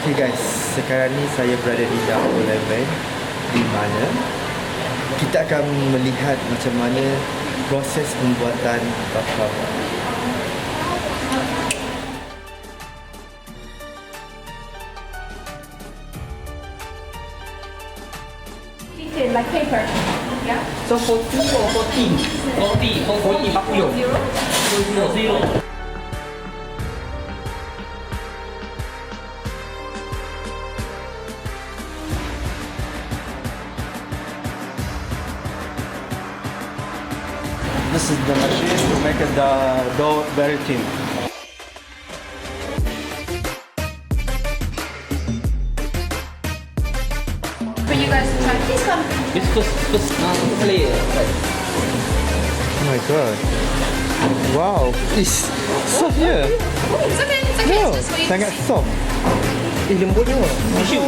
Okay guys, sekarang ni saya berada di dapur level di mana kita akan melihat macam mana proses pembuatan baklava. Detail like paper. Yeah. So 40 or 40? 40, 40. 0. This is the machine to make the dough very thin. For you guys to try, please come. It's first layer. Right? Oh my god. Wow, it's soft here. It's okay, it's okay. No, It's just for you to sangat see. soft. Lembutnya. Tisu.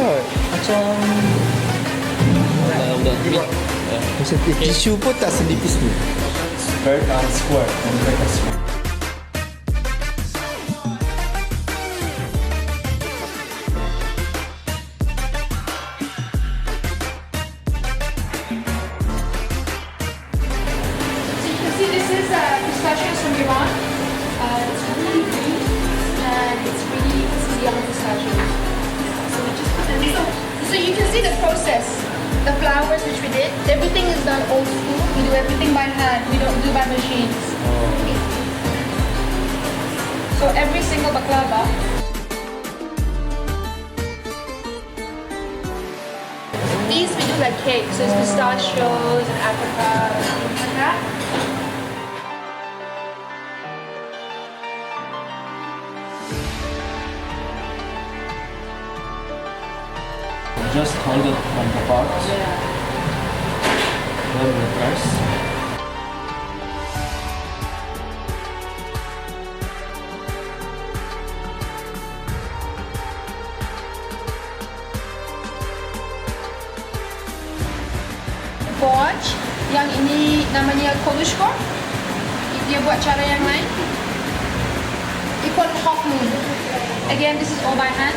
Macam budak. Macam tisu pun tak senipis ni. Very square and very square. This is pistachios from Iran. It's really green and this is yellow pistachios. So we just put them in. So you can see the process. The flowers which we did, everything is done old school. We do everything by hand. We don't do by machines. So every single baklava. These we do like cake. So it's pistachios and apricot and things like that. Just hold it from the part. Then reverse. Forge, yang ini namanya kolushko. Dia buat cara yang lain. Ikut hot moon. Again, this is all by hand.